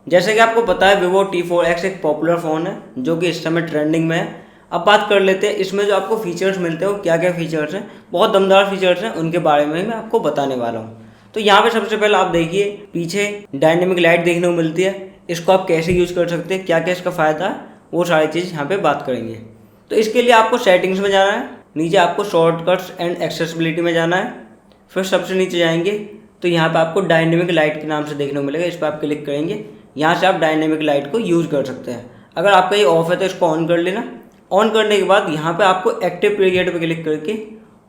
जैसे कि आपको पता है Vivo T4X एक पॉपुलर फ़ोन है जो कि इस समय ट्रेंडिंग में है। अब बात कर लेते हैं इसमें जो आपको फीचर्स मिलते हैं वो क्या क्या फीचर्स हैं। बहुत दमदार फीचर्स हैं, उनके बारे में मैं आपको बताने वाला हूँ। तो यहाँ पे सबसे पहले आप देखिए पीछे डायनेमिक लाइट देखने को मिलती है। इसको आप कैसे यूज़ कर सकते हैं, क्या क्या इसका फ़ायदा है, वो सारी चीज़ यहाँ पे बात करेंगे। तो इसके लिए आपको सेटिंग्स में जाना है, नीचे आपको शॉर्टकट्स एंड एक्सेसिबिलिटी में जाना है, फिर सबसे नीचे जाएंगे तो यहाँ पे आपको डायनेमिक लाइट के नाम से देखने को मिलेगा। इस पर आप क्लिक करेंगे, यहाँ से आप डायनेमिक लाइट को यूज़ कर सकते हैं। अगर आपका ये ऑफ है तो इसको ऑन कर लेना। ऑन करने के बाद यहाँ पे आपको एक्टिव पीरियड पे क्लिक करके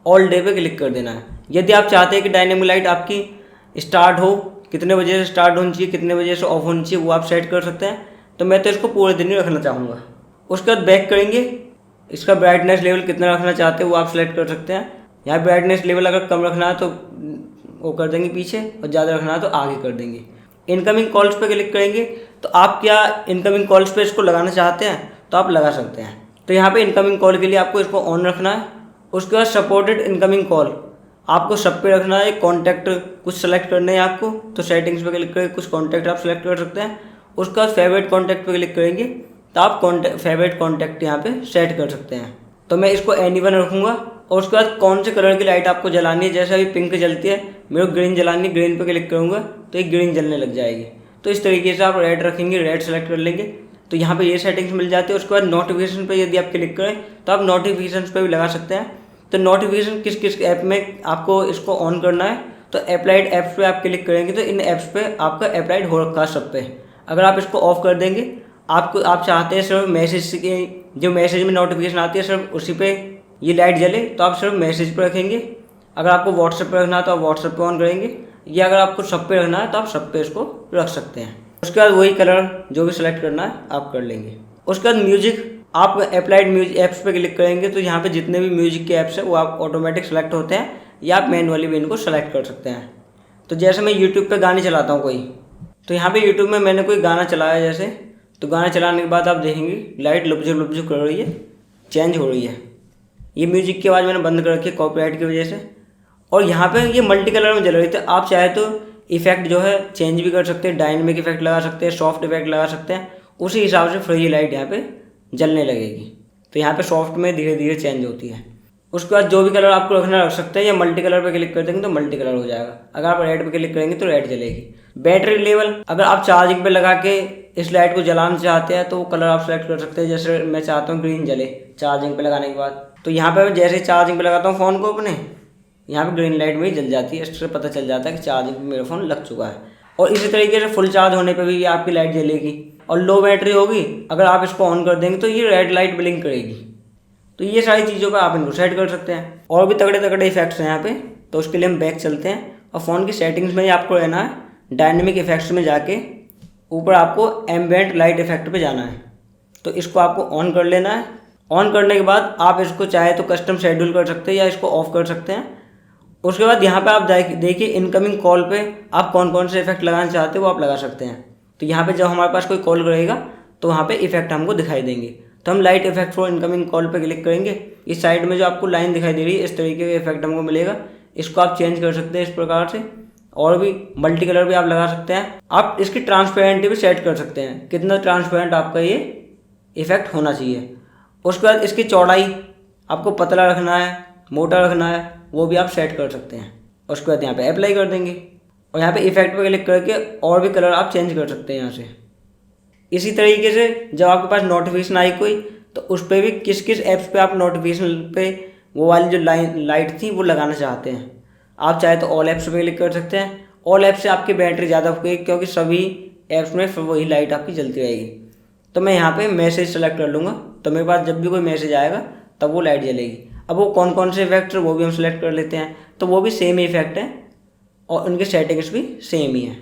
ऑल डे पे क्लिक कर देना है। यदि आप चाहते हैं कि डायनेमिक लाइट आपकी स्टार्ट हो, कितने बजे से स्टार्ट होनी चाहिए, कितने बजे से ऑफ होनी चाहिए, वो आप सेट कर सकते हैं। तो मैं तो इसको पूरे दिन ही रखना चाहूँगा। उसके बाद बैक करेंगे, इसका ब्राइटनेस लेवल कितना रखना चाहते हैं वो आप सेलेक्ट कर सकते हैं। यहाँ ब्राइटनेस लेवल अगर कम रखना है तो वो कर देंगे पीछे, और ज़्यादा रखना है तो आगे कर देंगे। इनकमिंग कॉल्स पे क्लिक करेंगे तो आप क्या इनकमिंग कॉल्स पे इसको लगाना चाहते हैं तो आप लगा सकते हैं। तो यहाँ पे इनकमिंग कॉल के लिए आपको इसको ऑन रखना है। उसके बाद सपोर्टेड इनकमिंग कॉल आपको सब पे रखना है। कॉन्टैक्ट कुछ सेलेक्ट करने हैं आपको, तो सेटिंग्स पे क्लिक करके कुछ कॉन्टैक्ट आप सेलेक्ट कर सकते हैं। उसके बाद फेवरेट कॉन्टैक्ट पे क्लिक करेंगे तो आप फेवरेट कॉन्टैक्ट यहाँ पे सेट कर सकते हैं। तो मैं इसको एनीवन रखूँगा। और उसके बाद कौन से कलर की लाइट आपको जलानी है, जैसे अभी पिंक जलती है, मेरे को ग्रीन जलानी है, ग्रीन पे क्लिक करूँगा तो ये ग्रीन जलने लग जाएगी। तो इस तरीके से आप रेड रखेंगे, रेड सेलेक्ट कर लेंगे तो यहाँ पे ये सेटिंग्स मिल जाती है। उसके बाद नोटिफिकेशन पे यदि आप क्लिक करें तो आप नोटिफिकेशन पे भी लगा सकते हैं। तो नोटिफिकेशन किस किस ऐप में आपको इसको ऑन करना है, तो अप्लाइड ऐप्स पे आप क्लिक करेंगे तो इन ऐप्स पे आपका अप्लाइड हो रखा है सब पे। अगर आप इसको ऑफ कर देंगे, आप चाहते हैं सिर्फ मैसेज की जो मैसेज में नोटिफिकेशन आती है सिर्फ उसी पे ये लाइट जले, तो आप सिर्फ मैसेज पे रखेंगे। अगर आपको व्हाट्सएप पे रखना है तो आप व्हाट्सएप पे ऑन करेंगे, या अगर आपको सब पे रखना है तो आप सब पे इसको रख सकते हैं। उसके बाद वही कलर जो भी सिलेक्ट करना है आप कर लेंगे। उसके बाद म्यूजिक, आप अप्लाइड म्यूजिक ऐप्स पे क्लिक करेंगे तो यहाँ पे जितने भी म्यूजिक के ऐप्स हैं वो आप ऑटोमेटिक सेलेक्ट होते हैं, या आप मैनुअली भी इनको सेलेक्ट कर सकते हैं। तो जैसे मैं यूट्यूब पे गाने चलाता हूँ कोई, तो यहाँ पे यूट्यूब में मैंने कोई गाना चलाया जैसे, तो गाना चलाने के बाद आप देखेंगे लाइट लुपझुक लुपझुक कर रही है, चेंज हो रही है। ये म्यूजिक की आवाज़ मैंने बंद कर रखी है कॉपीराइट की वजह से। और यहाँ पे ये मल्टी कलर में जल रही थी। आप चाहे तो इफेक्ट जो है चेंज भी कर सकते हैं, डायनेमिक इफेक्ट लगा सकते हैं, सॉफ्ट इफेक्ट लगा सकते हैं, उसी हिसाब से फिर ये लाइट यहाँ पे जलने लगेगी। तो यहाँ पे सॉफ्ट में धीरे धीरे चेंज होती है। उसके बाद जो भी कलर आपको रखना रख सकते हैं, या मल्टी कलर पे क्लिक कर देंगे तो मल्टी कलर हो जाएगा। अगर आप रेड पे क्लिक करेंगे तो रेड जलेगी। बैटरी लेवल, अगर आप चार्जिंग पे लगा के इस लाइट को जलाना चाहते हैं तो वो कलर आप सेलेक्ट कर सकते हैं। जैसे मैं चाहता हूँ ग्रीन जले चार्जिंग पे लगाने के बाद, तो यहाँ पे जैसे चार्जिंग पे लगाता हूँ फ़ोन को अपने, यहाँ पे ग्रीन लाइट में ही जल जाती है। इससे पता चल जाता है कि चार्जिंग पे मेरा फ़ोन लग चुका है। और इसी तरीके से फुल चार्ज होने पे भी ये आपकी लाइट जलेगी। और लो बैटरी होगी, अगर आप इसको ऑन कर देंगे तो ये रेड लाइट ब्लिंक करेगी। तो ये सारी चीज़ों पे आप इनको सेट कर सकते हैं। और भी तगड़े तगड़े इफेक्ट्स हैं यहाँ पे, तो उसके लिए हम बैक चलते हैं। और फ़ोन की सेटिंग्स में ही आपको रहना है, डायनेमिक इफेक्ट्स में जाके ऊपर आपको एम्बिएंट लाइट इफेक्ट पे जाना है। तो इसको आपको ऑन कर लेना है। ऑन करने के बाद आप इसको चाहे तो कस्टम शेड्यूल कर सकते हैं या इसको ऑफ कर सकते हैं। उसके बाद यहाँ पे आप देखिए इनकमिंग कॉल पे आप कौन कौन से इफेक्ट लगाना चाहते हो वो आप लगा सकते हैं। तो यहाँ पे जब हमारे पास कोई कॉल करेगा तो वहाँ पे इफेक्ट हमको दिखाई देंगे। तो हम light effect for incoming call पे क्लिक करेंगे। इस साइड में जो आपको लाइन दिखाई दे रही है इस तरीके का इफेक्ट हमको मिलेगा। इसको आप चेंज कर सकते हैं इस प्रकार से। और भी मल्टी कलर भी आप लगा सकते हैं। आप इसकी ट्रांसपेरेंटी भी सेट कर सकते हैं, कितना ट्रांसपेरेंट आपका ये इफेक्ट होना चाहिए। उसके बाद इसकी चौड़ाई आपको पतला रखना है, मोटा रखना है, वो भी आप सेट कर सकते हैं। उसके बाद यहाँ पे अप्लाई कर देंगे और यहाँ पे इफेक्ट पे क्लिक करके और भी कलर आप चेंज कर सकते हैं यहाँ से। इसी तरीके से जब आपके पास नोटिफिकेशन आई कोई, तो उस पर भी किस किस ऐप्स पे आप नोटिफिकेशन पे वो वाली जो लाइट थी वो लगाना चाहते हैं। आप चाहे तो ऑल ऐप्स पे क्लिक कर सकते हैं। ऑल ऐप से आपकी बैटरी ज़्यादा होगी क्योंकि सभी ऐप्स में फिर वही लाइट आपकी जलती रहेगी। तो मैं यहाँ पे मैसेज सेलेक्ट कर लूँगा, तो मेरे पास जब भी कोई मैसेज आएगा तब वो लाइट जलेगी। अब वो कौन कौन से इफेक्ट है वो भी हम सेलेक्ट कर लेते हैं। तो वो भी सेम ही इफेक्ट है और उनके सेटिंग्स भी सेम ही है।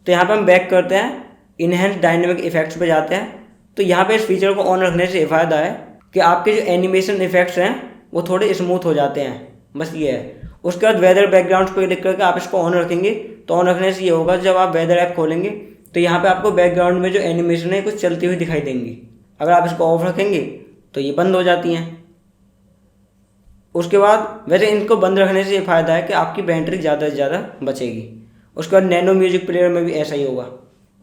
तो यहाँ पे हम बैक करते हैं, इनहेंस डायनेमिक इफेक्ट्स पे जाते हैं। तो यहाँ पे इस फीचर को ऑन रखने से ये फ़ायदा है कि आपके जो एनिमेशन इफेक्ट्स हैं वो थोड़े स्मूथ हो जाते हैं, बस ये है। उसके बाद वेदर बैकग्राउंड पे क्लिक करके आप इसको ऑन रखेंगे, तो ऑन रखने से ये होगा जब आप वेदर ऐप खोलेंगे तो यहाँ पे आपको बैकग्राउंड में जो एनिमेशन है कुछ चलती हुई दिखाई देंगी। अगर आप इसको ऑफ रखेंगे तो ये बंद हो जाती हैं। उसके बाद वैसे इनको बंद रखने से ये फ़ायदा है कि आपकी बैटरी ज़्यादा से ज़्यादा बचेगी। उसके बाद नैनो म्यूजिक प्लेयर में भी ऐसा ही होगा।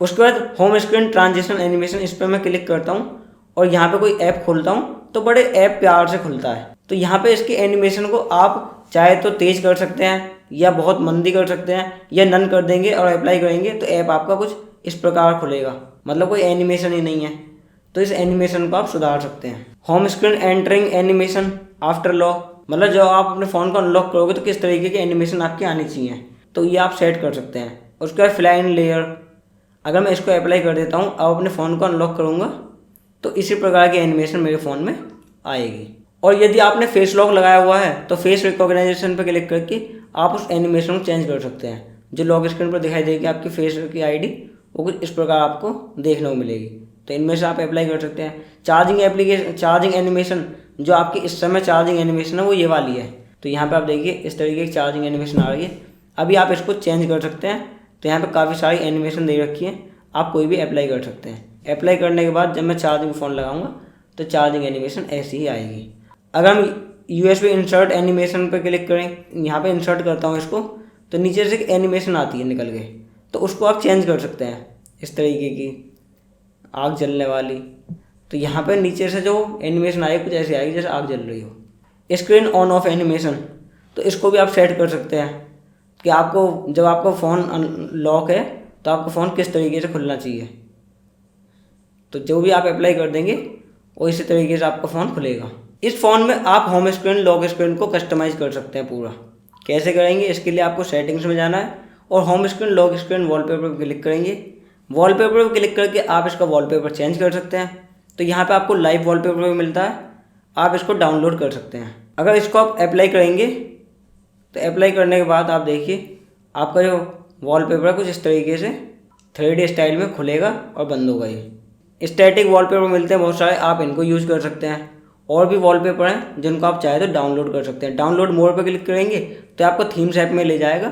उसके बाद होम स्क्रीन ट्रांजिशन एनिमेशन, इस पर मैं क्लिक करता हूँ और यहाँ पे कोई ऐप खोलता हूँ तो बड़े ऐप प्यार से खुलता है। तो यहाँ पे इसकी एनिमेशन को आप चाहे तो तेज़ कर सकते हैं या बहुत मंदी कर सकते हैं या नन कर देंगे और अप्लाई करेंगे तो ऐप आपका कुछ इस प्रकार खुलेगा, मतलब कोई एनिमेशन ही नहीं है। तो इस एनिमेशन को आप सुधार सकते हैं। Home screen entering animation after lock, मतलब जब आप अपने फ़ोन को अनलॉक करोगे तो किस तरीके की एनिमेशन आपकी आनी चाहिए, तो ये आप सेट कर सकते हैं। उसके बाद फ्लाइन लेयर, अगर मैं इसको अप्लाई कर देता हूँ, अब अपने फ़ोन को अनलॉक करूँगा तो इसी प्रकार की एनिमेशन मेरे फ़ोन में आएगी। और यदि आपने फेस लॉक लगाया हुआ है तो फेस रिकॉग्नाइजेशन पर क्लिक करके आप उस एनिमेशन को चेंज कर सकते हैं। जो लॉक स्क्रीन पर दिखाई देगी आपकी फेस की आईडी, वो कुछ इस प्रकार आपको देखने को मिलेगी। तो इनमें से आप अप्लाई कर सकते हैं। चार्जिंग एनिमेशन, जो आपकी इस समय चार्जिंग एनिमेशन है वो ये वाली है। तो यहाँ पे आप देखिए इस तरीके की चार्जिंग एनिमेशन आ रही है। अभी आप इसको चेंज कर सकते हैं। तो यहाँ पे काफ़ी सारी एनिमेशन दे रखी है, आप कोई भी अप्लाई कर सकते हैं। अप्लाई करने के बाद जब मैं चार्जिंग फ़ोन लगाऊंगा तो चार्जिंग एनिमेशन ऐसी ही आएगी। अगर हम USB इंसर्ट एनिमेशन पर क्लिक करें, यहाँ पे इंसर्ट करता हूँ इसको, तो नीचे से एक एनिमेशन आती है निकल के, तो उसको आप चेंज कर सकते हैं। इस तरीके की आग जलने वाली, तो यहाँ पे नीचे से जो एनिमेशन आएगी कुछ ऐसी आएगी जैसे आग जल रही हो। स्क्रीन ऑन ऑफ एनिमेशन, तो इसको भी आप सेट कर सकते हैं कि आपको जब आपका फ़ोन लॉक है तो आपका फ़ोन किस तरीके से खुलना चाहिए। तो जो भी आप अप्लाई कर देंगे वो इसी तरीके से आपका फ़ोन खुलेगा। इस फ़ोन में आप होम स्क्रीन लॉक स्क्रीन को कस्टमाइज़ कर सकते हैं पूरा। कैसे करेंगे, इसके लिए आपको सेटिंग्स में जाना है और home screen lock screen wallpaper पर क्लिक करेंगे। वॉलपेपर पर क्लिक करके आप इसका वॉलपेपर चेंज कर सकते हैं। तो यहाँ पे आपको लाइव वॉलपेपर भी मिलता है, आप इसको डाउनलोड कर सकते हैं। अगर इसको आप अप्लाई करेंगे तो अप्लाई करने के बाद आप देखिए आपका जो वॉलपेपर है कुछ इस तरीके से 3D स्टाइल में खुलेगा और बंद होगा। ये स्टैटिक वॉलपेपर मिलते हैं बहुत सारे, आप इनको यूज़ कर सकते हैं। और भी वॉलपेपर हैं जिनको आप चाहे तो डाउनलोड कर सकते हैं। डाउनलोड मोड पर क्लिक करेंगे तो आपको थीम्स ऐप में ले जाएगा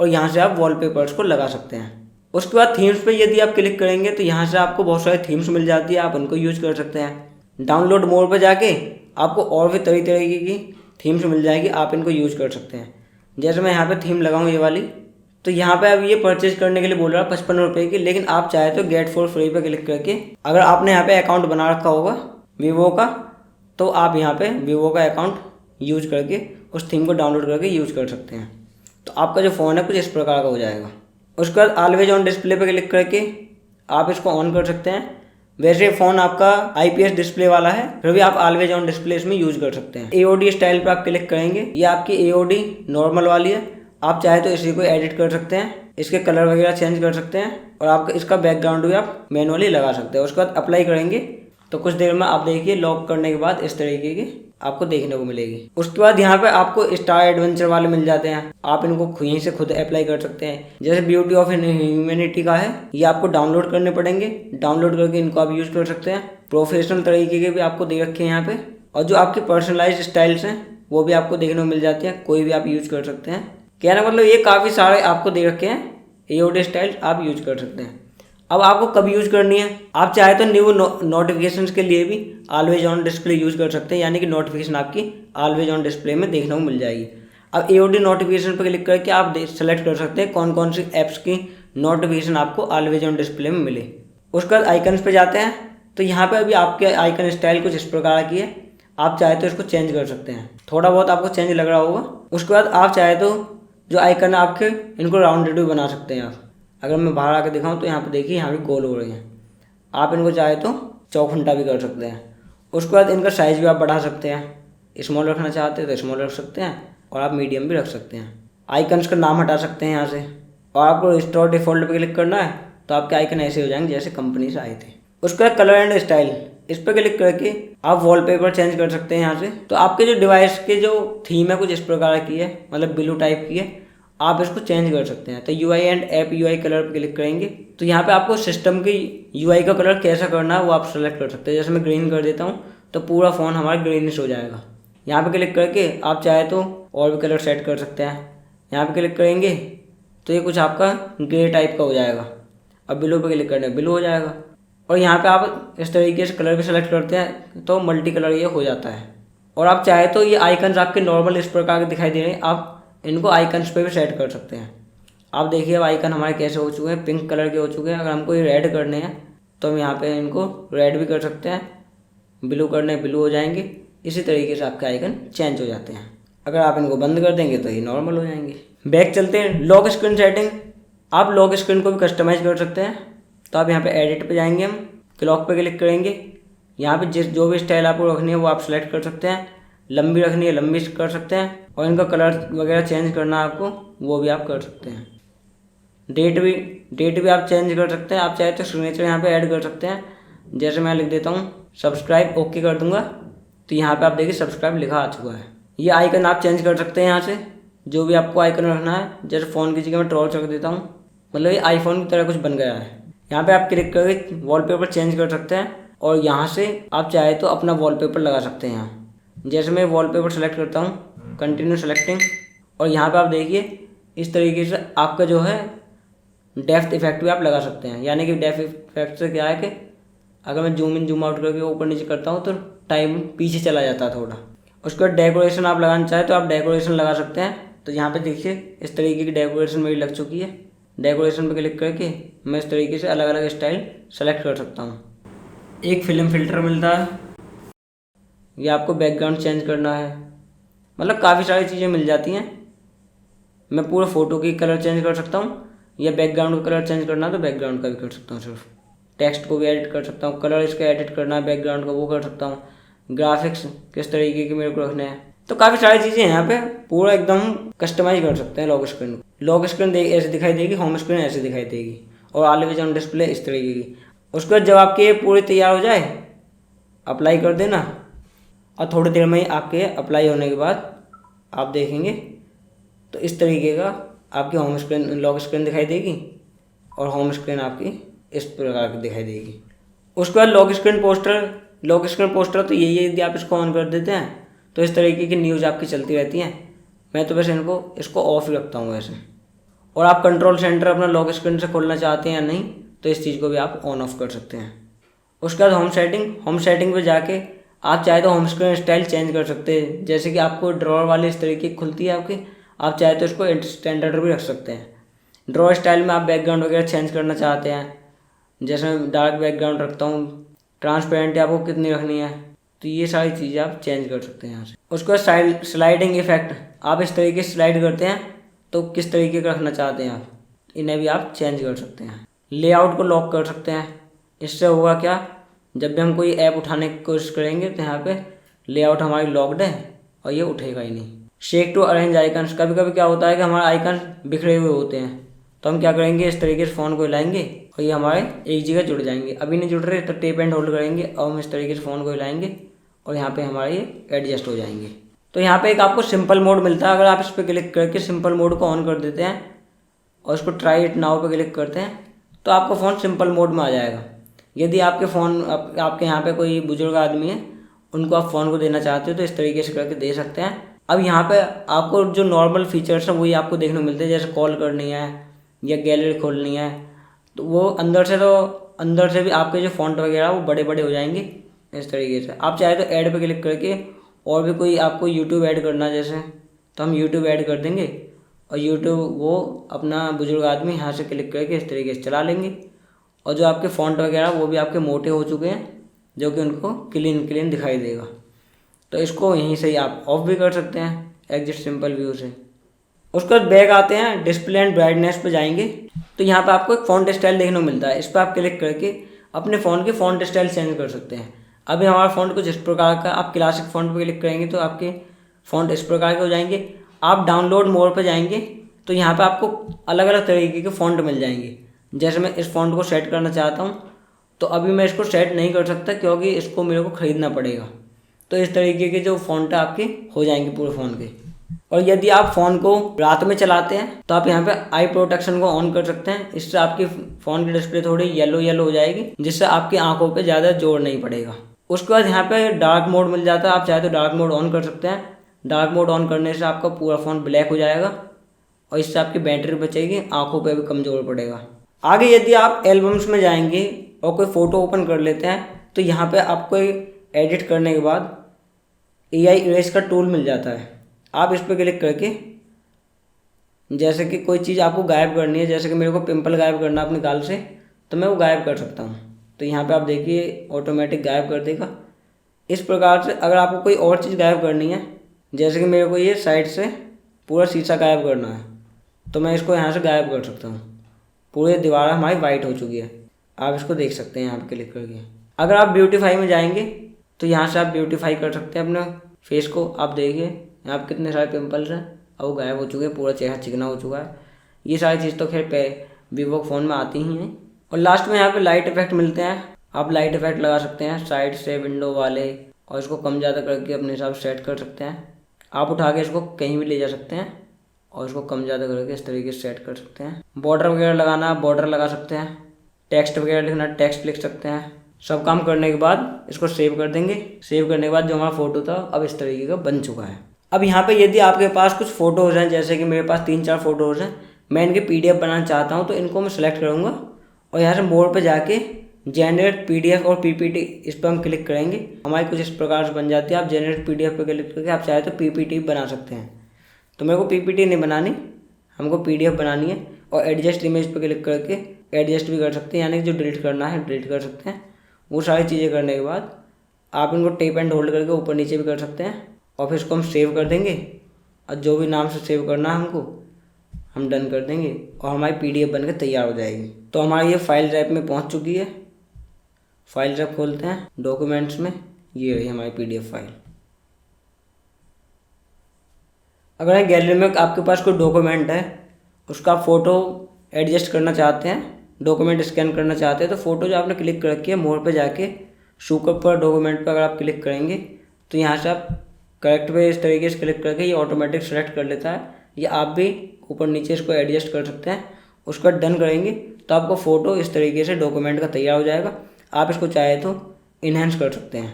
और यहाँ से आप वॉलपेपर्स को लगा सकते हैं। उसके बाद थीम्स पे यदि आप क्लिक करेंगे तो यहाँ से आपको बहुत सारी थीम्स मिल जाती है, आप उनको यूज़ कर सकते हैं। डाउनलोड मोड पर जाके आपको और भी तरीके की थीम्स मिल जाएगी, आप इनको यूज़ कर सकते हैं। जैसे मैं यहाँ पे थीम लगाऊँ ये वाली, तो यहाँ पे अब ये परचेज करने के लिए बोल रहा है 55 रुपये की, लेकिन आप चाहे तो गेट फॉर फ्री पे क्लिक करके, अगर आपने यहाँ पे अकाउंट बना रखा होगा वीवो का, तो आप यहाँ पे वीवो का अकाउंट यूज करके उस थीम को डाउनलोड करके यूज़ कर सकते हैं। तो आपका जो फ़ोन है कुछ इस प्रकार का हो जाएगा। उसके बाद ऑलवेज ऑन डिस्प्ले पे क्लिक करके आप इसको ऑन कर सकते हैं। वैसे फ़ोन आपका IPS डिस्प्ले वाला है, फिर भी आप ऑलवेज ऑन डिस्प्ले इसमें यूज़ कर सकते हैं। AOD स्टाइल पे आप क्लिक करेंगे, ये आपकी AOD नॉर्मल वाली है, आप चाहे तो इसी को एडिट कर सकते हैं, इसके कलर वगैरह चेंज कर सकते हैं और आपका इसका बैकग्राउंड भी आप मैनुअली लगा सकते हैं। उसके बाद अप्लाई करेंगे तो कुछ देर में आप देखिए लॉक करने के बाद इस तरीके की आपको देखने को मिलेगी। उसके बाद यहाँ पे आपको स्टार एडवेंचर वाले मिल जाते हैं, आप इनको यहीं से खुद अप्लाई कर सकते हैं। जैसे ब्यूटी ऑफ ह्यूमैनिटी का है, ये आपको डाउनलोड करने पड़ेंगे, डाउनलोड करके इनको आप यूज़ कर सकते हैं। प्रोफेशनल तरीके के भी आपको दे रखे हैं यहाँ पे, और जो आपकी पर्सनलाइज्ड स्टाइल्स हैं वो भी आपको देखने को मिल जाती हैं, कोई भी आप यूज़ कर सकते हैं। कहना मतलब ये काफ़ी सारे आपको दे रखे हैं AOD स्टाइल, आप यूज कर सकते हैं। अब आपको कब यूज़ करनी है, आप चाहे तो न्यू नोटिफिकेशंस के लिए भी ऑलवेज ऑन डिस्प्ले यूज़ कर सकते हैं, यानी कि नोटिफिकेशन आपकी ऑलवेज ऑन डिस्प्ले में देखने को मिल जाएगी। अब AOD नोटिफिकेशन पर क्लिक करके आप सेलेक्ट कर सकते हैं कौन कौन सी ऐप्स की नोटिफिकेशन आपको ऑलवेज ऑन डिस्प्ले में मिले। उसके बाद आइकन्स पे जाते हैं, तो यहाँ पे अभी आपके आइकन स्टाइल कुछ इस प्रकार की है, आप चाहे तो इसको चेंज कर सकते हैं, थोड़ा बहुत आपको चेंज लग रहा होगा। उसके बाद आप चाहे तो जो आइकन है आपके, इनको राउंडेड भी बना सकते हैं आप। अगर मैं बाहर आके दिखाऊं तो यहाँ पे देखिए यहाँ भी गोल हो रही हैं, आप इनको चाहे तो चौखुंटा भी कर सकते हैं। उसके बाद इनका साइज़ भी आप बढ़ा सकते हैं, स्मॉल रखना चाहते हैं तो स्मॉल रख सकते हैं और आप मीडियम भी रख सकते हैं। आइकन्स का नाम हटा सकते हैं यहाँ से, और आपको रिस्टोर डिफ़ॉल्ट पे क्लिक करना है तो आपके आइकन ऐसे हो जाएंगे जैसे कंपनी से आए थे। उसके बाद कलर एंड स्टाइल, इस पर क्लिक करके आप वॉलपेपर चेंज कर सकते हैं यहाँ से। तो आपके जो डिवाइस के जो थीम है कुछ इस प्रकार की है, मतलब ब्लू टाइप की है, आप इसको चेंज कर सकते हैं। तो UI and app UI colour पर क्लिक करेंगे तो यहाँ पे आपको सिस्टम की UI का कलर कैसा करना है वो आप सेलेक्ट कर सकते हैं। जैसे मैं ग्रीन कर देता हूँ तो पूरा फ़ोन हमारा ग्रीनिश हो जाएगा। यहाँ पे क्लिक करके आप चाहे तो और भी कलर सेट कर सकते हैं। यहाँ पे क्लिक करेंगे तो ये कुछ आपका ग्रे टाइप का हो जाएगा। अब ब्लू पे क्लिक करना है, ब्लू हो जाएगा। और यहाँ पे आप इस तरीके से कलर भी सेलेक्ट करते हैं तो मल्टी कलर ये हो जाता है। और आप चाहे तो ये आइकन्स आपके नॉर्मल इस प्रकार के दिखाई दे रहे हैं, आप इनको आइकन्स पे भी सेट कर सकते हैं। आप देखिए अब आइकन हमारे कैसे हो चुके हैं, पिंक कलर के हो चुके हैं। अगर हमको ये रेड करने हैं तो हम यहाँ पे इनको रेड भी कर सकते हैं, ब्लू करने ब्लू हो जाएंगे। इसी तरीके से आपके आइकन चेंज हो जाते हैं। अगर आप इनको बंद कर देंगे तो ये नॉर्मल हो जाएंगे। बैक चलते हैं, लॉक स्क्रीन सेटिंग। आप लॉक स्क्रीन को भी कस्टमाइज कर सकते हैं। तो आप यहाँ पे एडिट पे जाएंगे, हम क्लॉक पे क्लिक करेंगे। यहाँ पे जो भी स्टाइल आपको रखनी है वो आप सेलेक्ट कर सकते हैं। लंबी रखनी है लंबी कर सकते हैं, और इनका कलर वगैरह चेंज करना है आपको वो भी आप कर सकते हैं। डेट भी आप चेंज कर सकते हैं। आप चाहे तो सिग्नेचर यहाँ पे ऐड कर सकते हैं। जैसे मैं लिख देता हूँ सब्सक्राइब, ओके कर दूंगा तो यहाँ पे आप देखिए सब्सक्राइब लिखा आ चुका है। ये आइकन आप चेंज कर सकते हैं यहाँ से, जो भी आपको आइकन रखना है। जैसे फ़ोन की जगह मैं टॉर्च रख देता हूँ, मतलब ये आईफोन की तरह कुछ बन गया है। यहाँ पे आप क्लिक करके वॉलपेपर चेंज कर सकते हैं, और यहाँ से आप चाहे तो अपना वॉलपेपर लगा सकते हैं यहाँ। जैसे मैं वॉलपेपर सेलेक्ट करता हूँ, कंटिन्यू सेलेक्टिंग, और यहाँ पे आप देखिए इस तरीके से आपका जो है डेप्थ इफेक्ट भी आप लगा सकते हैं। यानी कि डेप्थ इफेक्ट से क्या है कि अगर मैं जूम इन जूम आउट करके ऊपर नीचे करता हूँ तो टाइम पीछे चला जाता है थोड़ा। उसके बाद डेकोरेशन आप लगाना चाहें तो आप डेकोरेशन लगा सकते हैं। तो यहाँ पे देखिए इस तरीके की डेकोरेशन मेरी लग चुकी है। डेकोरेशन पे क्लिक करके मैं इस तरीके से अलग अलग स्टाइल सेलेक्ट कर सकता हूँ। एक फिल्म फिल्टर मिलता है, ये आपको बैकग्राउंड चेंज करना है, मतलब काफ़ी सारी चीज़ें मिल जाती हैं। मैं पूरा फ़ोटो की कलर चेंज कर सकता हूँ, या बैकग्राउंड का कलर चेंज करना है तो बैकग्राउंड का भी कर सकता हूँ। सिर्फ टेक्स्ट को भी एडिट कर सकता हूँ, कलर इसका एडिट करना है बैकग्राउंड का वो कर सकता हूँ, ग्राफिक्स किस तरीके के मेरे को रखने हैं। तो काफ़ी सारी चीज़ें यहाँ पे पूरा एकदम कस्टमाइज कर सकते हैं। लॉक स्क्रीन ऐसे दिखाई देगी, होम स्क्रीन ऐसे दिखाई देगी, और ऑलवेज ऑन डिस्प्ले इस तरीके की। उसके बाद जब आपके ये पूरी तैयार हो जाए अप्लाई कर देना, और थोड़ी देर में ही आपके अप्लाई होने के बाद आप देखेंगे तो इस तरीके का आपकी होम स्क्रीन लॉक स्क्रीन दिखाई देगी, और होम स्क्रीन आपकी इस प्रकार की दिखाई देगी। उसके बाद लॉक स्क्रीन पोस्टर तो यही है, यदि आप इसको ऑन कर देते हैं तो इस तरीके की न्यूज़ आपकी चलती रहती हैं। मैं तो वैसे इसको ऑफ ही रखता हूँ वैसे। और आप कंट्रोल सेंटर अपना लॉक स्क्रीन से खोलना चाहते हैं या नहीं तो इस चीज़ को भी आप ऑन ऑफ कर सकते हैं। उसके बाद होम सेटिंग पे जाके आप चाहे तो होम स्क्रीन स्टाइल चेंज कर सकते हैं। जैसे कि आपको ड्रॉअर वाली इस तरीके की खुलती है आपकी, आप चाहे तो इसको स्टैंडर्ड भी रख सकते हैं। ड्रॉअर स्टाइल में आप बैकग्राउंड वगैरह चेंज करना चाहते हैं, जैसे मैं डार्क बैकग्राउंड रखता हूँ, ट्रांसपेरेंट आपको कितनी रखनी है, तो ये सारी चीज़ें आप चेंज कर सकते हैं यहाँ से। उसके बाद स्लाइडिंग इफेक्ट आप इस तरीके से स्लाइड करते हैं तो किस तरीके का रखना चाहते हैं आप, इन्हें भी आप चेंज कर सकते हैं। लेआउट को लॉक कर सकते हैं। इससे होगा क्या, जब भी हम कोई ऐप उठाने की कोशिश करेंगे तो यहाँ पे लेआउट हमारी लॉक्ड है और ये उठेगा ही नहीं। शेक टू अरेंज आइकन्स, कभी कभी क्या होता है कि हमारे आइकन बिखरे हुए होते हैं, तो हम क्या करेंगे इस तरीके से फ़ोन को हिलाएंगे और ये हमारे एक जगह जुड़ जाएंगे। अभी नहीं जुड़ रहे तो टेप एंड होल्ड करेंगे और हम इस तरीके से फ़ोन को हिलाएंगे और यहाँ पे हमारे ये एडजस्ट हो जाएंगे। तो यहाँ पे एक आपको सिंपल मोड मिलता है। अगर आप इस पर क्लिक करके सिंपल मोड को ऑन कर देते हैं और इसको ट्राई इट नाउ पे क्लिक करते हैं तो आपका फ़ोन सिंपल मोड में आ जाएगा। यदि आपके फ़ोन आपके यहाँ पे कोई बुजुर्ग आदमी है उनको आप फ़ोन को देना चाहते हो तो इस तरीके से करके दे सकते हैं। अब यहाँ पे आपको जो नॉर्मल फीचर्स हैं वही आपको देखने को मिलते हैं, जैसे कॉल करनी है या गैलरी खोलनी है, तो वो अंदर से भी आपके जो फ़ॉन्ट वगैरह वो बड़े बड़े हो जाएंगे इस तरीके से। आप चाहे तो ऐड पे क्लिक करके और भी कोई आपको यूट्यूब ऐड करना जैसे, तो हम यूट्यूब ऐड कर देंगे और यूट्यूब वो अपना बुजुर्ग आदमी यहाँ से क्लिक करके इस तरीके से चला लेंगे। और जो आपके फ़ॉन्ट वगैरह वो भी आपके मोटे हो चुके हैं जो कि उनको क्लीन दिखाई देगा। तो इसको यहीं से ही आप ऑफ भी कर सकते हैं एग्जिट सिंपल व्यू से। उसके बाद बैक आते हैं, डिस्प्ले एंड ब्राइटनेस पे जाएंगे तो यहाँ पे आपको एक फ़ॉन्ट स्टाइल देखने को मिलता है। इस पर आप क्लिक करके अपने फ़ोन के फ़ॉन्ट स्टाइल चेंज कर सकते हैं। अभी हमारा फ़ॉन्ट कुछ इस प्रकार का, आप क्लासिक फ़ॉन्ट पे क्लिक करेंगे तो आपके फ़ॉन्ट इस प्रकार के हो जाएंगे। आप डाउनलोड मोड पे जाएंगे तो यहाँ पे आपको अलग अलग तरीके के फ़ॉन्ट मिल जाएंगे। जैसे मैं इस फ़ॉन्ट को सेट करना चाहता हूँ तो अभी मैं इसको सेट नहीं कर सकता क्योंकि इसको मेरे को ख़रीदना पड़ेगा। तो इस तरीके के जो फ़ॉन्ट है आपके हो जाएंगे पूरे फ़ोन के। और यदि आप फ़ोन को रात में चलाते हैं तो आप यहाँ पे आई प्रोटेक्शन को ऑन कर सकते हैं। इससे आपकी फ़ोन की डिस्प्ले थोड़ी येलो हो जाएगी, जिससे आपकी आंखों पे ज़्यादा जोर नहीं पड़ेगा। उसके बाद यहाँ पे डार्क मोड मिल जाता है। आप चाहे तो डार्क मोड ऑन कर सकते हैं। डार्क मोड ऑन करने से आपका पूरा फ़ोन ब्लैक हो जाएगा और इससे आपकी बैटरी बचेगी, आंखों पर भी कम जोर पड़ेगा। आगे यदि आप एल्बम्स में जाएंगे और कोई फ़ोटो ओपन कर लेते हैं तो यहाँ पर आपको एडिट करने के बाद AI इरेज का टूल मिल जाता है। आप इस पर क्लिक करके जैसे कि कोई चीज़ आपको गायब करनी है, जैसे कि मेरे को पिंपल गायब करना अपने गाल से, तो मैं वो गायब कर सकता हूँ। तो यहाँ पे आप देखिए ऑटोमेटिक गायब कर देगा। इस प्रकार से अगर आपको कोई और चीज़ गायब करनी है, जैसे कि मेरे को ये साइड से पूरा शीशा गायब करना है, तो मैं इसको यहाँ से गायब कर सकता हूँ। पूरी दीवार हमारी वाइट हो चुकी है, आप इसको देख सकते हैं यहाँ पे क्लिक करके। अगर आप ब्यूटीफाई में जाएंगे तो यहाँ से आप ब्यूटीफाई कर सकते हैं अपने फेस को। आप देखिए यहाँ पे कितने सारे पिंपल्स हैं, अब वो गायब हो चुके हैं, पूरा चेहरा चिकना हो चुका है। ये सारी चीज़ तो खैर पे वीवो फ़ोन में आती ही हैं। और लास्ट में यहाँ पे लाइट इफेक्ट मिलते हैं, आप लाइट इफेक्ट लगा सकते हैं साइड से विंडो वाले, और इसको कम ज़्यादा करके अपने हिसाब से सेट कर सकते हैं। आप उठा के इसको कहीं भी ले जा सकते हैं और इसको कम ज़्यादा करके इस तरीके से सेट कर सकते हैं। बॉर्डर वगैरह लगाना बॉर्डर लगा सकते हैं, टेक्स्ट वगैरह लिखना टेक्स्ट लिख सकते हैं। सब काम करने के बाद इसको सेव कर देंगे। सेव करने के बाद जो हमारा फ़ोटो था अब इस तरीके का बन चुका है। अब यहाँ पे यदि आपके पास कुछ फ़ोटोज़ हैं, जैसे कि मेरे पास 3-4 फ़ोटोज़ हैं, मैं इनके PDF बनाना चाहता हूँ, तो इनको मैं सेलेक्ट करूँगा और यहाँ से मोड पे जाके जनरेट PDF और PPT इस पर हम क्लिक करेंगे। हमारी कुछ इस प्रकार से बन जाती है। आप जनरेट PDF पे क्लिक करके आप चाहे तो PPT बना सकते हैं। तो मेरे को PPT नहीं बनानी, हमको PDF बनानी है। और एडजस्ट इमेज पे क्लिक करके एडजस्ट भी कर सकते हैं, यानी कि जो डिलीट करना है डिलीट कर सकते हैं। वो सारी चीज़ें करने के बाद आप इनको टेप एंड होल्ड करके ऊपर नीचे भी कर सकते हैं और फिर इसको हम सेव कर देंगे। और जो भी नाम से सेव करना है हमको, हम डन कर देंगे और हमारी PDF बन के तैयार हो जाएगी। तो हमारी ये फाइल ड्राइव में पहुंच चुकी है। फाइल ड्राइव खोलते हैं डॉक्यूमेंट्स में, ये रही हमारी PDF फाइल। अगर गैलरी में आपके पास कोई डॉक्यूमेंट है, उसका फ़ोटो एडजस्ट करना चाहते हैं, डॉक्यूमेंट स्कैन करना चाहते हैं, तो फ़ोटो जो आपने क्लिक कर रखी है मोर पे जाके शो पर डॉक्यूमेंट पर अगर आप क्लिक करेंगे तो यहाँ से आप करेक्ट पे इस तरीके से क्लिक करके ये ऑटोमेटिक सेलेक्ट कर लेता है। या आप भी ऊपर नीचे इसको एडजस्ट कर सकते हैं। उसका डन करेंगे तो आपको फ़ोटो इस तरीके से डॉक्यूमेंट का तैयार हो जाएगा। आप इसको चाहे तो इन्हेंस कर सकते हैं,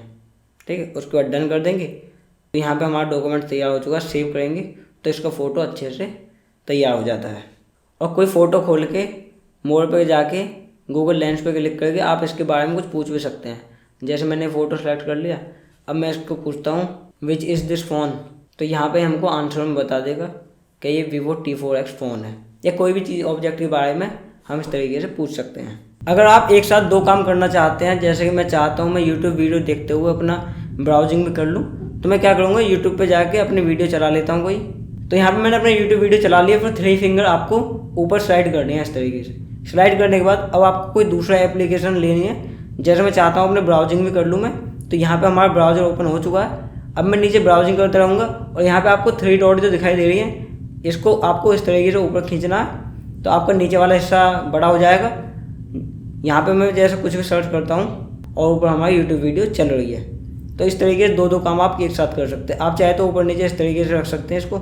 ठीक है। उसके बाद डन कर देंगे तो यहाँ पे हमारा डॉक्यूमेंट तैयार हो चुका है। सेव करेंगे तो इसका फ़ोटो अच्छे से तैयार हो जाता है। और कोई फ़ोटो खोल के मोड पे जाके गूगल लेंस पे क्लिक करके आप इसके बारे में कुछ पूछ भी सकते हैं। जैसे मैंने फ़ोटो सेलेक्ट कर लिया, अब मैं इसको पूछता हूँ विच इज़ दिस फ़ोन, तो यहाँ पे हमको आंसर में बता देगा कि ये Vivo T4X फ़ोन है। या कोई भी चीज़ ऑब्जेक्ट के बारे में हम इस तरीके से पूछ सकते हैं। अगर आप एक साथ 2 काम करना चाहते हैं, जैसे कि मैं चाहता हूँ मैं यूट्यूब वीडियो देखते हुए अपना ब्राउजिंग भी कर लूँ, तो मैं क्या करूँगा, यूट्यूब पे जाके अपनी वीडियो चला लेता हूँ कोई। तो यहाँ पे मैंने अपना यूट्यूब वीडियो चला लिया, फिर 3 फिंगर आपको ऊपर स्लाइड करनी है इस तरीके से। स्लाइड करने के बाद अब आपको कोई दूसरा एप्लीकेशन लेनी है। जैसे मैं चाहता हूँ अपने ब्राउजिंग भी कर लूँ मैं, तो यहाँ पे हमारा ब्राउज़र ओपन हो चुका है। अब मैं नीचे ब्राउजिंग करता रहूँगा और यहाँ पे आपको 3 डॉट जो दिखाई दे रही है, इसको आपको इस तरीके से ऊपर खींचना है, तो आपका नीचे वाला हिस्सा बड़ा हो जाएगा। यहाँ पे मैं जैसे कुछ भी सर्च करता हूँ और ऊपर हमारी यूट्यूब वीडियो चल रही है। तो इस तरीके से 2 काम आप एक साथ कर सकते हैं। आप चाहे तो ऊपर नीचे इस तरीके से रख सकते हैं इसको,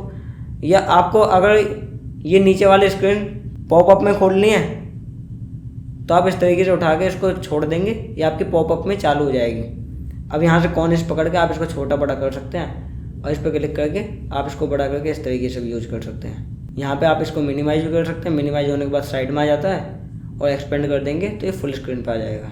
या आपको अगर ये नीचे वाले स्क्रीन पॉपअप में खोलनी है तो आप इस तरीके से उठा के इसको छोड़ देंगे, ये आपके पॉपअप में चालू हो जाएगी। अब यहाँ से कॉर्नर पकड़ के आप इसको छोटा बड़ा कर सकते हैं और इस पर क्लिक करके आप इसको बड़ा करके इस तरीके से भी यूज कर सकते हैं। यहाँ पे आप इसको मिनिमाइज भी कर सकते हैं। मिनिमाइज होने के बाद साइड में आ जाता है और एक्सपेंड कर देंगे तो ये फुल स्क्रीन पे आ जाएगा।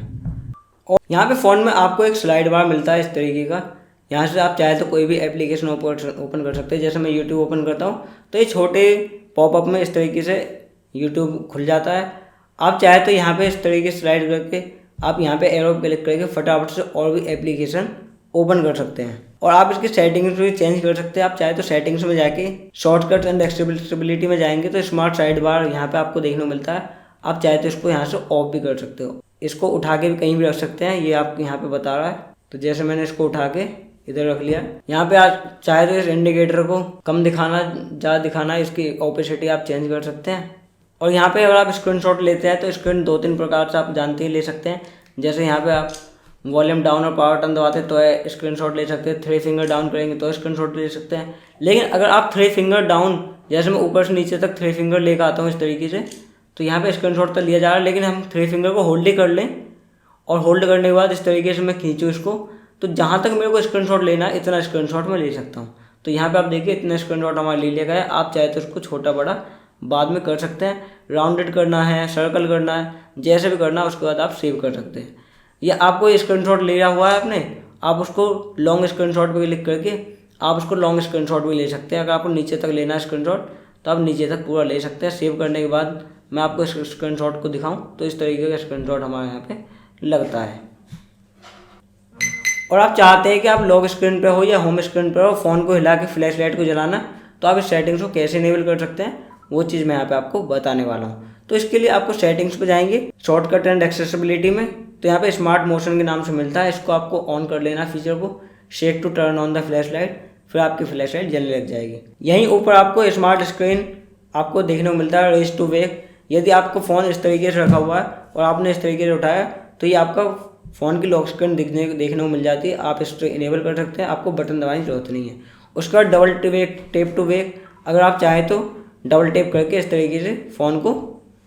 और यहाँ पे फ़ोन में आपको एक स्लाइड बार मिलता है इस तरीके का। यहाँ से आप चाहे तो कोई भी एप्लीकेशन ओपन कर सकते हैं। जैसे मैं यूट्यूब ओपन करता हूँ तो ये छोटे पॉपअप में इस तरीके से यूट्यूब खुल जाता है। आप चाहे तो यहाँ पे इस तरीके से स्लाइड करके आप यहाँ पे एरो पे क्लिक करके फटाफट से और भी एप्लीकेशन ओपन कर सकते हैं। और आप इसकी सेटिंग्स भी चेंज कर सकते हैं। आप चाहे तो सेटिंग्स में जाके शॉर्टकट एंड एक्सेसिबिलिटी में जाएंगे तो स्मार्ट साइड बार यहाँ पे आपको देखने को मिलता है। आप चाहे तो इसको यहाँ से ऑफ भी कर सकते हो। इसको उठा के भी कहीं भी रख सकते हैं, ये आपको यहाँ पे बता रहा है। तो जैसे मैंने इसको उठा के इधर रख लिया। यहाँ पे आप चाहे तो इस इंडिकेटर को कम दिखाना ज़्यादा दिखाना, इसकी ओपेसिटी आप चेंज कर सकते हैं। और यहाँ पे अगर आप स्क्रीनशॉट लेते हैं तो स्क्रीन 2-3 प्रकार से आप जानते ही ले सकते हैं। जैसे यहाँ पे आप वॉल्यूम डाउन और पावर बटन दबाते हैं तो स्क्रीनशॉट ले सकते हैं, 3 फिंगर डाउन करेंगे तो स्क्रीनशॉट ले सकते हैं। लेकिन अगर आप 3 फिंगर डाउन, जैसे मैं ऊपर से नीचे तक 3 फिंगर लेकर आता हूँ इस तरीके से, तो यहाँ पे स्क्रीनशॉट तो लिया जा रहा है, लेकिन हम 3 फिंगर को होल्ड ही कर लें और होल्ड करने के बाद इस तरीके से मैं खींचूँ इसको, तो जहाँ तक मेरे को स्क्रीनशॉट लेना है इतना स्क्रीनशॉट मैं ले सकता हूँ। तो यहाँ पे आप देखिए इतना स्क्रीनशॉट हमारा ले लिया गया है। आप चाहे तो इसको छोटा बड़ा बाद में कर सकते हैं, राउंडेड करना है, सर्कल करना है, जैसे भी करना है उसके बाद आप सेव कर सकते हैं। या आपको स्क्रीनशॉट लिया हुआ है आपने, आप उसको लॉन्ग स्क्रीनशॉट पे क्लिक करके आप उसको लॉन्ग स्क्रीनशॉट भी ले सकते हैं। अगर आपको नीचे तक लेना है स्क्रीनशॉट तो आप नीचे तक पूरा ले सकते हैं। सेव करने के बाद मैं आपको इस स्क्रीनशॉट को दिखाऊं तो इस तरीके का स्क्रीनशॉट हमारे यहाँ पे लगता है। और आप चाहते हैं कि आप लॉक स्क्रीन पे हो या होम स्क्रीन पर हो, फ़ोन को हिला के फ्लैश लाइट को जलाना, तो आप इस सेटिंग्स को कैसे इनेबल कर सकते हैं वो चीज़ मैं यहाँ पे आपको बताने वाला हूँ। तो इसके लिए आपको सेटिंग्स पे जाएंगे, शॉर्टकट एंड एक्सेसिबिलिटी में, तो यहाँ पे स्मार्ट मोशन के नाम से मिलता है, इसको आपको ऑन कर लेना फीचर को, shake to turn on the flash light, फिर आपकी फ्लैश लाइट जलने लग जाएगी। यहीं ऊपर आपको स्मार्ट स्क्रीन आपको देखने को मिलता है, रेज टू वेक। यदि आपको फ़ोन इस तरीके से रखा हुआ है और आपने इस तरीके से उठाया तो ये आपका फ़ोन की लॉक स्क्रीन देखने को मिल जाती है। आप इसको इनेबल कर सकते हैं, आपको बटन दबाने की जरूरत नहीं है। उसके बाद डबल टेप टू वेक, अगर आप चाहें तो डबल टेप करके इस तरीके से फ़ोन को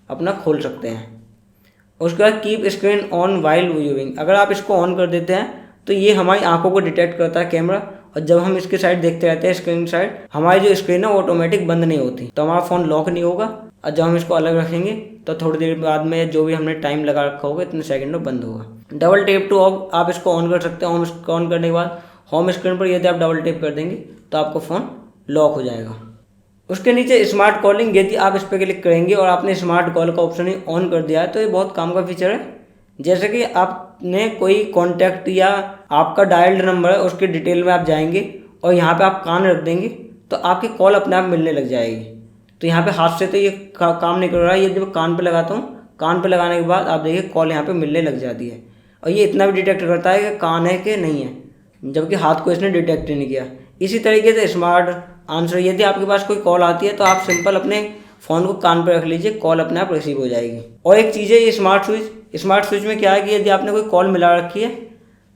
अपना खोल सकते हैं। उसके बाद keep screen on while viewing, अगर आप इसको ऑन कर देते हैं तो ये हमारी आंखों को डिटेक्ट करता है कैमरा, और जब हम इसके साइड देखते रहते हैं स्क्रीन साइड, हमारी जो स्क्रीन है वो ऑटोमेटिक बंद नहीं होती, तो हमारा फ़ोन लॉक नहीं होगा। और जब हम इसको अलग रखेंगे तो थोड़ी देर बाद में जो भी हमने टाइम लगा रखा होगा इतने सेकंड में बंद होगा। डबल टेप टू ऑफ, आप इसको ऑन कर सकते हैं। ऑन करने के बाद होम स्क्रीन पर यदि आप डबल टेप कर देंगे तो आपका फ़ोन लॉक हो जाएगा। उसके नीचे स्मार्ट कॉलिंग, यदि आप इस पर क्लिक करेंगे और आपने स्मार्ट कॉल का ऑप्शन ही ऑन कर दिया है तो ये बहुत काम का फीचर है। जैसे कि आपने कोई कॉन्टैक्ट या आपका डायल्ड नंबर है उसकी डिटेल में आप जाएंगे और यहाँ पे आप कान रख देंगे तो आपकी कॉल अपने आप मिलने लग जाएगी। तो यहाँ पे हाथ से तो ये काम नहीं कर रहा है, ये जब कान पे लगाता हूँ, कान पे लगाने के बाद आप देखिए कॉल यहाँ पे मिलने लग जाती है। और ये इतना भी डिटेक्ट करता है कि कान है कि नहीं है, जबकि हाथ को इसने डिटेक्ट ही नहीं किया। इसी तरीके से स्मार्ट आंसर, यदि आपके पास कोई कॉल आती है तो आप सिंपल अपने फ़ोन को कान पर रख लीजिए, कॉल अपने आप रिसीव हो जाएगी। और एक चीज़ है ये स्मार्ट स्विच में क्या है कि यदि आपने कोई कॉल मिला रखी है,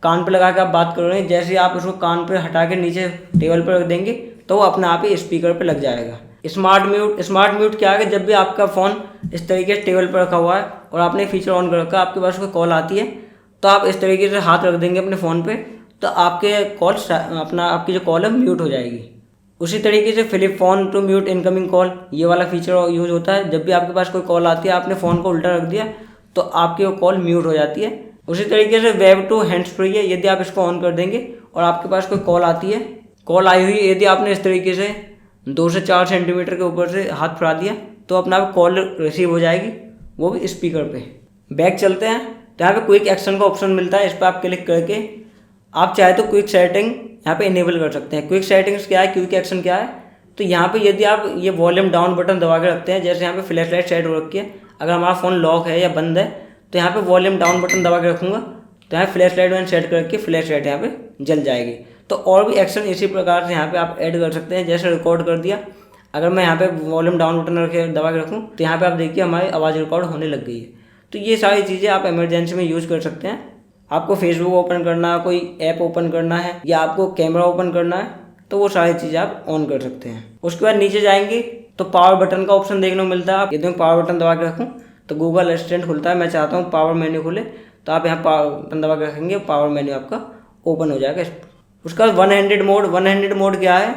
कान पे लगा के आप बात कर रहे हैं, जैसे आप उसको कान पे हटा के नीचे टेबल पर रख देंगे तो वो अपने आप ही स्पीकर पे लग जाएगा। स्मार्ट म्यूट क्या है कि जब भी आपका फ़ोन इस तरीके से टेबल पर रखा हुआ है और आपने फीचर ऑन कर रखा है, आपके पास कोई कॉल आती है तो आप इस तरीके से हाथ रख देंगे अपने फ़ोन पे तो आपकी जो कॉल है म्यूट हो जाएगी। उसी तरीके से flip phone to mute incoming call, ये वाला फीचर यूज होता है। जब भी आपके पास कोई कॉल आती है, आपने फ़ोन को उल्टा रख दिया तो आपकी वो कॉल म्यूट हो जाती है। उसी तरीके से वेब टू हैंड्स फ्री है, यदि आप इसको ऑन कर देंगे और आपके पास कोई कॉल आती है, कॉल आई हुई, यदि आपने इस तरीके से 2 से 4 सेंटीमीटर के ऊपर से हाथ फैला दिया तो अपना कॉल रिसीव हो जाएगी, वो भी स्पीकर पे। बैक चलते हैं तो यहाँ पे क्विक एक्शन का ऑप्शन मिलता है, इस पर आप क्लिक करके आप चाहे तो क्विक सेटिंग यहाँ पे इनेबल कर सकते हैं। क्विक सेटिंग्स क्या है, क्विक एक्शन क्या है, तो यहाँ पे यदि आप ये वॉल्यूम डाउन बटन दबा के रखते हैं, जैसे यहाँ पे फ्लैश लाइट सेट हो रखी है, अगर हमारा फ़ोन लॉक है या बंद है तो यहाँ पे वॉल्यूम डाउन बटन दबा के रखूँगा तो यहाँ फ्लैश लाइट मैंने सेट करके फ्लैश लाइट यहाँ पे जल जाएगी। तो और भी एक्शन इसी प्रकार से यहाँ पे आप ऐड कर सकते हैं। जैसे रिकॉर्ड कर दिया, अगर मैं यहाँ पे वॉल्यूम डाउन बटन रखे दबा के रखूँ तो यहाँ पे आप देखिए हमारी आवाज़ रिकॉर्ड होने लग गई है। तो ये सारी चीज़ें आप इमरजेंसी में यूज़ कर सकते हैं। आपको फेसबुक ओपन करना है, कोई ऐप ओपन करना है या आपको कैमरा ओपन करना है तो वो सारी चीज़ें आप ऑन कर सकते हैं। उसके बाद नीचे जाएंगे तो पावर बटन का ऑप्शन देखने को मिलता है। आप यदि मैं पावर बटन दबा के रखूँ तो गूगल असिस्टेंट खुलता है। मैं चाहता हूँ पावर मेन्यू खुले तो आप यहाँ पावर बटन दबा के रखेंगे, पावर मेन्यू आपका ओपन हो जाएगा। उसके बाद वन हैंडेड मोड क्या है,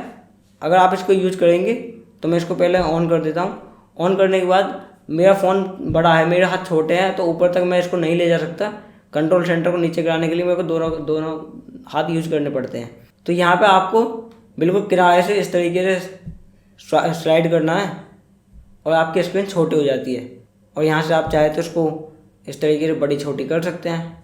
अगर आप इसको यूज करेंगे तो मैं इसको पहले ऑन कर देता हूँ। ऑन करने के बाद मेरा फ़ोन बड़ा है, मेरे हाथ छोटे हैं तो ऊपर तक मैं इसको नहीं ले जा सकता। कंट्रोल सेंटर को नीचे गिराने के लिए मेरे को दोनों हाथ यूज करने पड़ते हैं। तो यहाँ पे आपको बिल्कुल किनारे से इस तरीके से स्लाइड करना है और आपकी स्क्रीन छोटी हो जाती है। और यहाँ से आप चाहे तो इसको इस तरीके से बड़ी छोटी कर सकते हैं।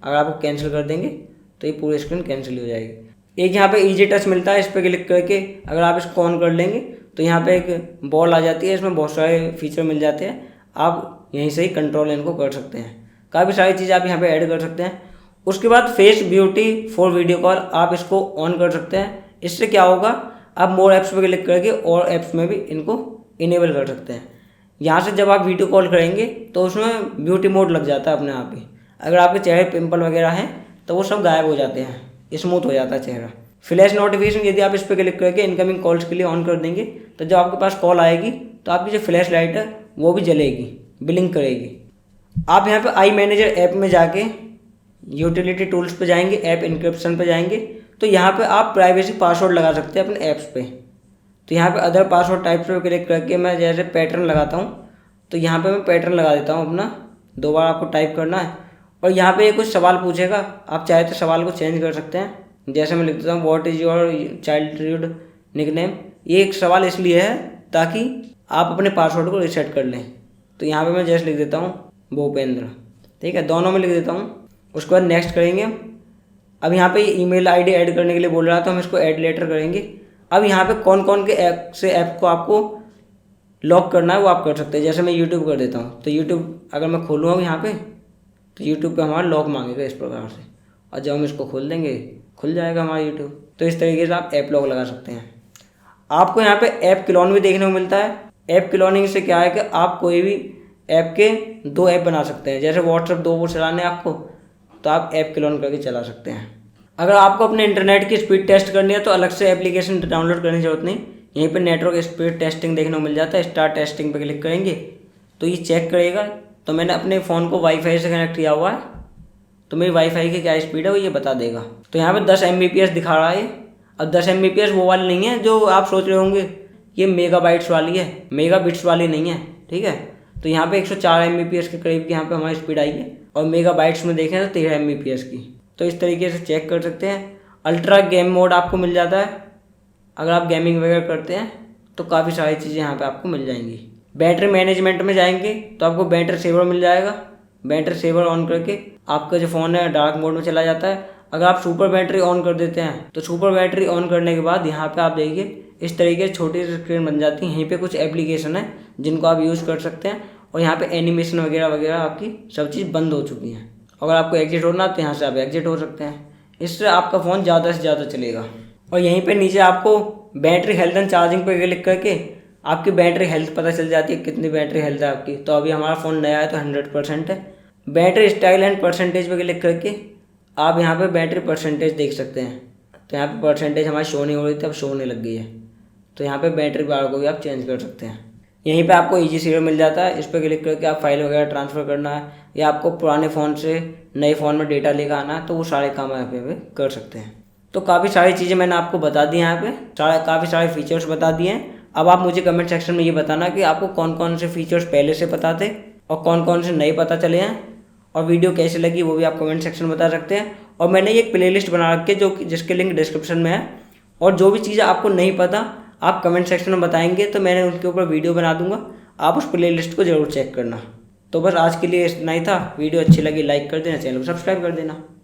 अगर आप कैंसिल कर देंगे तो ये पूरी स्क्रीन कैंसिल हो जाएगी। एक यहाँ पे इजी टच मिलता है, इस पर क्लिक करके अगर आप इसको ऑन कर लेंगे तो यहाँ पे एक बॉल आ जाती है, इसमें बहुत सारे फीचर मिल जाते हैं। आप यहीं से ही कंट्रोल इनको कर सकते हैं। काफ़ी सारी चीज़ें आप यहाँ पे ऐड कर सकते हैं। उसके बाद face beauty for video call, आप इसको ऑन कर सकते हैं। इससे क्या होगा, आप मोर ऐप्स पे क्लिक करके और ऐप्स में भी इनको इनेबल कर सकते हैं। यहाँ से जब आप वीडियो कॉल करेंगे तो उसमें ब्यूटी मोड लग जाता है अपने आप ही। अगर आपके चेहरे पिंपल वगैरह हैं तो वो सब गायब हो जाते हैं, स्मूथ हो जाता है चेहरा। फ्लैश नोटिफिकेशन, यदि आप इस पर क्लिक करके इनकमिंग कॉल्स के लिए ऑन कर देंगे तो जब आपके पास कॉल आएगी तो आपकी जो फ्लैश लाइट है वो भी जलेगी, ब्लिंक करेगी। आप यहाँ पे आई मैनेजर ऐप में जाके यूटिलिटी टूल्स पे जाएंगे, ऐप इंक्रिप्शन पे जाएंगे तो यहाँ पे आप प्राइवेसी पासवर्ड लगा सकते हैं अपने ऐप्स पे। तो यहाँ पे अदर पासवर्ड टाइप्स पे क्लिक करके मैं जैसे पैटर्न लगाता हूँ तो यहाँ पे मैं पैटर्न लगा देता हूँ अपना। 2 बार आपको टाइप करना है और यहाँ पे कुछ सवाल पूछेगा, आप चाहे तो सवाल को चेंज कर सकते हैं। जैसे मैं लिख देता हूँ what is your childhood nickname. ये एक सवाल इसलिए है ताकि आप अपने पासवर्ड को रीसेट कर लें। तो यहाँ पे मैं जैसे लिख देता हूँ भूपेंद्र, ठीक है, दोनों में लिख देता हूँ। उसके बाद नेक्स्ट करेंगे। अब यहाँ पे ईमेल आईडी ऐड करने के लिए बोल रहा था, हम इसको ऐड लेटर करेंगे। अब यहाँ पे कौन कौन के ऐप को आपको लॉक करना है वो आप कर सकते हैं। जैसे मैं यूट्यूब कर देता हूँ, तो यूट्यूब अगर मैं खोलूँगा यहाँ पे, तो यूट्यूब पे हमारा लॉक मांगेगा इस प्रकार से, और जब हम इसको खोल देंगे खुल जाएगा हमारा यूट्यूब। तो इस तरीके से आप ऐप लॉक लगा सकते हैं। आपको यहाँ पे ऐप क्लोन भी देखने को मिलता है। ऐप क्लोनिंग से क्या है कि आप कोई भी ऐप के 2 ऐप बना सकते हैं। जैसे व्हाट्सएप 2 वो चलाने आपको, तो आप ऐप क्लोन करके चला सकते हैं। अगर आपको अपने इंटरनेट की स्पीड टेस्ट करनी है तो अलग से एप्लीकेशन डाउनलोड करने की जरूरत नहीं। यहीं पे नेटवर्क स्पीड टेस्टिंग देखने को मिल जाता है। स्टार्ट टेस्टिंग पे क्लिक करेंगे तो ये चेक करेगा। तो मैंने अपने फ़ोन को वाईफाई से कनेक्ट किया हुआ है, तो मेरी वाईफाई की क्या स्पीड है वो ये बता देगा। तो यहाँ पे 10 Mbps दिखा रहा है। अब 10 Mbps वो वाली नहीं है जो आप सोच रहे होंगे, ये मेगाबाइट्स वाली है, मेगाबिट्स वाली नहीं है, ठीक है। तो यहाँ पे 104 Mbps के करीब की यहाँ पे हमारी स्पीड आई है, और मेगाबाइट्स में देखें तो 13 Mbps की। तो इस तरीके से चेक कर सकते हैं। अल्ट्रा गेम मोड आपको मिल जाता है। अगर आप गेमिंग वगैरह करते हैं तो काफ़ी सारी चीज़ें यहाँ पे आपको मिल जाएंगी। बैटरी मैनेजमेंट में जाएंगे तो आपको बैटरी सेवर मिल जाएगा। बैटरी सेवर ऑन करके आपका जो फ़ोन है डार्क मोड में चला जाता है। अगर आप सुपर बैटरी ऑन कर देते हैं तो सुपर बैटरी ऑन करने के बाद यहाँ पे आप देखिए इस तरीके से छोटी सी स्क्रीन बन जाती है। यहीं पे कुछ एप्लीकेशन है जिनको आप यूज़ कर सकते हैं, और यहाँ पे एनिमेशन वगैरह वगैरह आपकी सब चीज़ बंद हो चुकी हैं। अगर आपको एग्जिट होना तो यहाँ से आप एग्जिट हो सकते हैं। इससे आपका फ़ोन ज़्यादा से ज़्यादा चलेगा। और यहीं पे नीचे आपको बैटरी हेल्थ एंड चार्जिंग पर क्लिक करके आपकी बैटरी हेल्थ पता चल जाती है, कितनी बैटरी हेल्थ है आपकी। तो अभी हमारा फ़ोन नया है तो 100% है। बैटरी स्टाइल एंड परसेंटेज पर क्लिक करके आप यहाँ पे बैटरी परसेंटेज देख सकते हैं। तो यहाँ पे परसेंटेज हमारी शो नहीं हो रही थी, अब शो होने लग गई है। तो यहाँ पे बैटरी पावर को भी आप चेंज कर सकते हैं। यहीं पे आपको ईजी सीरियल मिल जाता है। इस पर क्लिक करके आप फाइल वगैरह ट्रांसफ़र करना है, या आपको पुराने फ़ोन से नए फ़ोन में डेटा लेकर आना है, तो वो सारे काम यहाँ पे कर सकते हैं। तो काफ़ी सारी चीज़ें मैंने आपको बता दी यहाँ पे, काफ़ी सारे फीचर्स बता दिए हैं। अब आप मुझे कमेंट सेक्शन में ये बताना कि आपको कौन कौन से फीचर्स पहले से पता थे और कौन कौन से नए पता चले हैं, और वीडियो कैसी लगी वो भी आप कमेंट सेक्शन में बता सकते हैं। और मैंने एक प्लेलिस्ट बना रखी है जिसके लिंक डिस्क्रिप्शन में है, और जो भी चीज़ें आपको नहीं पता आप कमेंट सेक्शन में बताएंगे तो मैंने उनके ऊपर वीडियो बना दूंगा। आप उस प्लेलिस्ट को ज़रूर चेक करना। तो बस आज के लिए इतना ही था। वीडियो अच्छी लगी लाइक कर देना, चैनल को सब्सक्राइब कर देना।